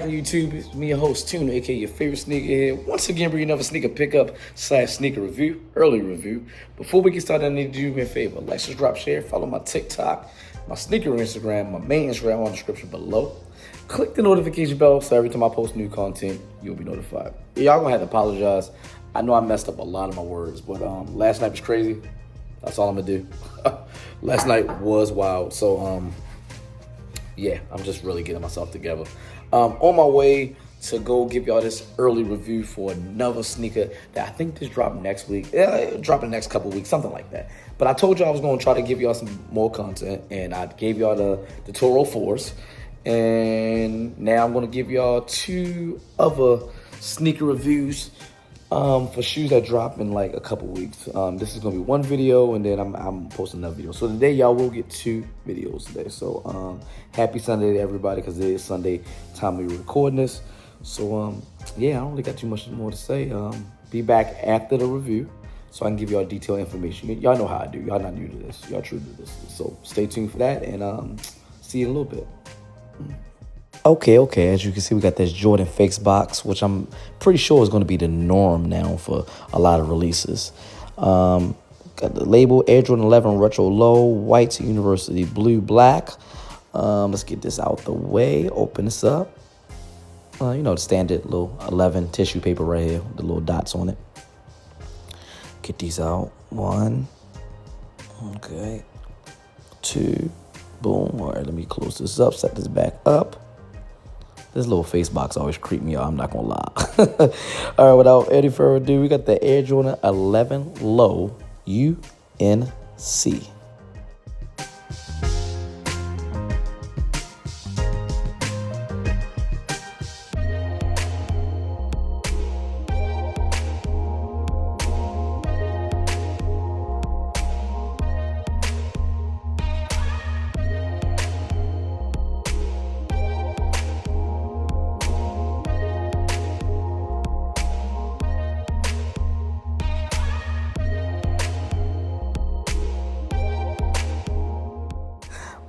YouTube? It's me, your host, Tuna, aka your favorite sneakerhead. Once again, bringing another sneaker pickup / sneaker review, early review. Before we get started, I need you to do me a favor. Like, subscribe, share, follow my TikTok, my sneaker Instagram, my main Instagram on the description below. Click the notification bell so every time I post new content, you'll be notified. Y'all gonna have to apologize. I know I messed up a lot of my words, but last night was crazy. That's all I'm gonna do. Last night was wild, so yeah, I'm just really getting myself together. On my way to go give y'all this early review for another sneaker that I think just dropped next week. Yeah, it'll drop in the next couple weeks, something like that. But I told y'all I was gonna try to give y'all some more content, and I gave y'all the Toro 4s. And now I'm gonna give y'all two other sneaker reviews for shoes that drop in like a couple weeks. This is gonna be one video, and then I'm posting another video. So today y'all will get two videos today. So happy Sunday to everybody, because it is Sunday time we recording this. So yeah, I don't really got too much more to say. Be back after the review so I can give y'all detailed information. Y'all know how I do. Y'all not new to this. Y'all true to this. So stay tuned for that, and see you in a little bit. Okay. As you can see, we got this Jordan Fakes box, which I'm pretty sure is going to be the norm now for a lot of releases. Got the label Air Jordan 11 Retro Low, white, University Blue, black. Let's get this out the way. Open this up. You know, the standard little 11 tissue paper right here, the little dots on it. Get these out. One. Okay. Two. Boom. All right, let me close this up, set this back up. This little face box always creep me out, I'm not gonna lie. All right, without any further ado, we got the Air Jordan 11 Low UNC.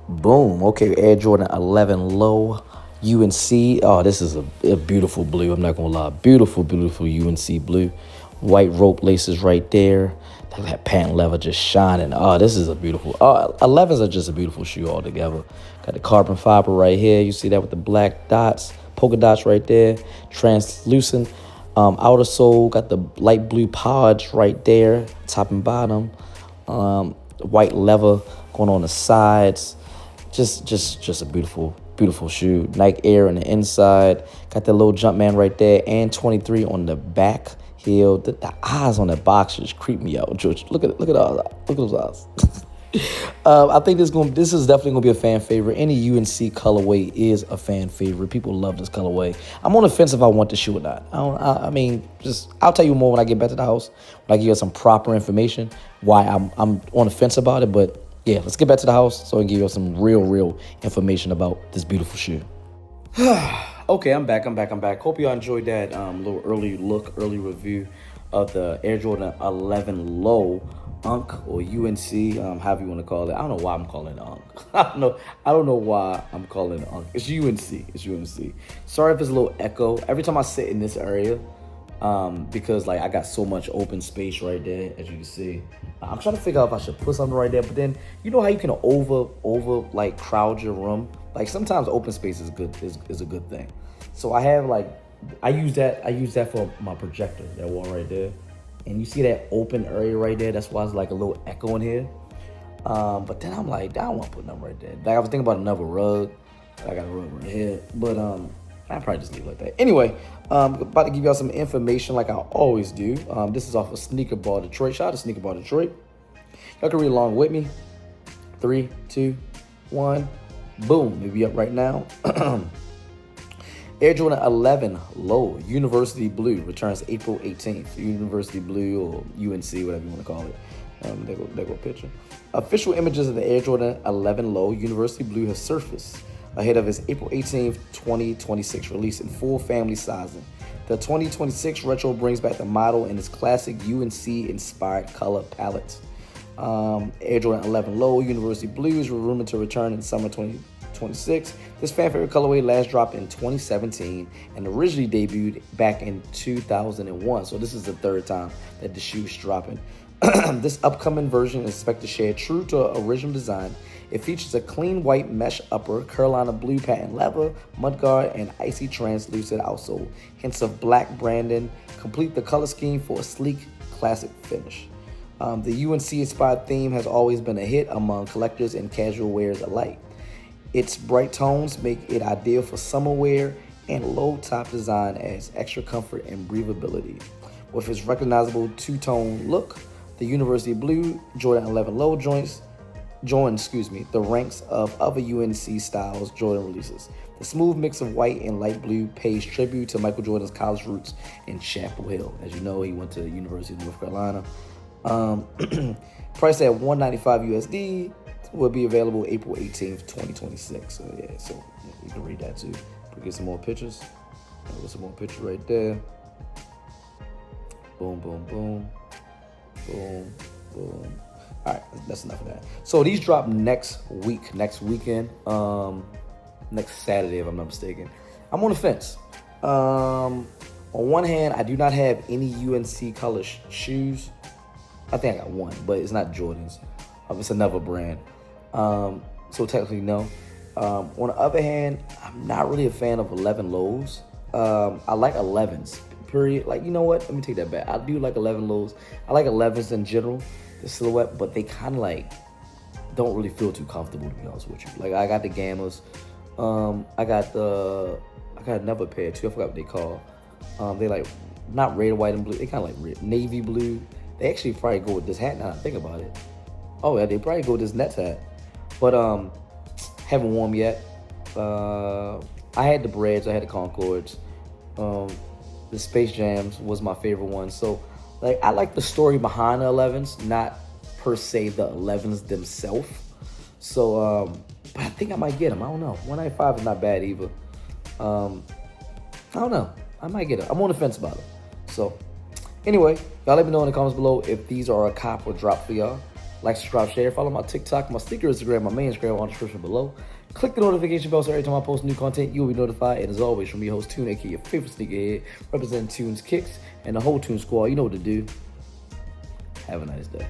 Boom. Okay, Air Jordan 11 Low UNC. Oh, this is a beautiful blue. I'm not going to lie. Beautiful UNC blue. White rope laces right there. That patent leather just shining. Oh, this is a beautiful. 11s are just a beautiful shoe altogether. Got the carbon fiber right here. You see that with the black dots, polka dots right there. Translucent outer sole. Got the light blue pods right there, top and bottom. White leather going on the sides. Just a beautiful shoe. Nike Air on the inside. Got that little Jumpman right there, and 23 on the back heel. The eyes on that box just creep me out. George, look at those eyes. I think this is definitely gonna be a fan favorite. Any UNC colorway is a fan favorite. People love this colorway. I'm on the fence if I want the shoe or not. I'll tell you more when I get back to the house, when I give you some proper information why I'm on the fence about it. But yeah, let's get back to the house so I can give you some real information about this beautiful shoe. Okay, I'm back. Hope y'all enjoyed that little early review of the Air Jordan 11 Low UNC or UNC, however you want to call it. I don't know why I'm calling it UNC. I don't know why I'm calling it UNC. It's UNC. Sorry if it's a little echo. Every time I sit in this area, because like I got so much open space right there, as you can see. I'm trying to figure out if I should put something right there, but then you know how you can over like crowd your room. Like sometimes open space is good, is a good thing. So I have I use that for my projector, that one right there. And you see that open area right there? That's why it's like a little echo in here. But then I'm like, I don't want to put nothing right there. Like I was thinking about another rug. I got a rug right here, but I'll probably just leave it like that. Anyway, about to give y'all some information like I always do. This is off of Sneaker Ball Detroit. Shout out to Sneaker Ball Detroit. Y'all can read along with me. 3, 2, 1. Boom. It'll be up right now. Air Jordan 11 Low University Blue returns April 18th. University Blue or UNC, whatever you want to call it. There go picture. Official images of the Air Jordan 11 Low University Blue has surfaced ahead of its April 18th, 2026 release in full family sizing. The 2026 retro brings back the model in its classic UNC-inspired color palette. Air Jordan 11 Low University Blue is rumored to return in summer 2026. 2026. This fan favorite colorway last dropped in 2017 and originally debuted back in 2001. So this is the third time that the shoe's dropping. This upcoming version is expected to share true to original design. It features a clean white mesh upper, Carolina blue patent leather, mudguard, and icy translucent outsole. Hints of black branding complete the color scheme for a sleek, classic finish. The UNC-inspired theme has always been a hit among collectors and casual wearers alike. Its bright tones make it ideal for summer wear, and low-top design adds extra comfort and breathability. With its recognizable two-tone look, the University Blue Jordan 11 Low joins the ranks of other UNC styles Jordan releases. The smooth mix of white and light blue pays tribute to Michael Jordan's college roots in Chapel Hill. As you know, he went to the University of North Carolina. Priced at $195 USD, will be available April 18th, 2026. So yeah, so you can read that too. We'll get some more pictures. There's some more pictures right there. Boom, boom, boom. Boom, boom. All right, that's enough of that. So these drop next weekend, next Saturday, if I'm not mistaken. I'm on the fence. On one hand, I do not have any UNC color shoes. I think I got one, but it's not Jordans. It's another brand. So technically, no. On the other hand, I'm not really a fan of 11 lows. I like 11s. Period. Like, you know what? Let me take that back. I do like 11 lows. I like 11s in general, the silhouette, but they kind of like don't really feel too comfortable, to be honest with you. Like, I got the Gammas. I got another pair too. I forgot what they call. They like not red, white, and blue. They kind of like red, navy blue. They actually probably go with this hat now that I think about it. Oh yeah, they probably go with this Nets hat. But haven't worn them yet. I had the Breads, I had the Concords. The Space Jams was my favorite one. So like, I like the story behind the 11s, not per se the 11s themselves. So but I think I might get them. I don't know. 195 is not bad either. I don't know. I might get them. I'm on the fence about it. So anyway, y'all let me know in the comments below if these are a cop or drop for y'all. Like, subscribe, share, follow my TikTok, my sneaker Instagram, my main Instagram on the description below. Click the notification bell so every time I post new content, you'll be notified. And as always, from your host, Tune, aka your favorite sneakerhead, representing Tune's Kicks and the whole Tune Squad, you know what to do. Have a nice day.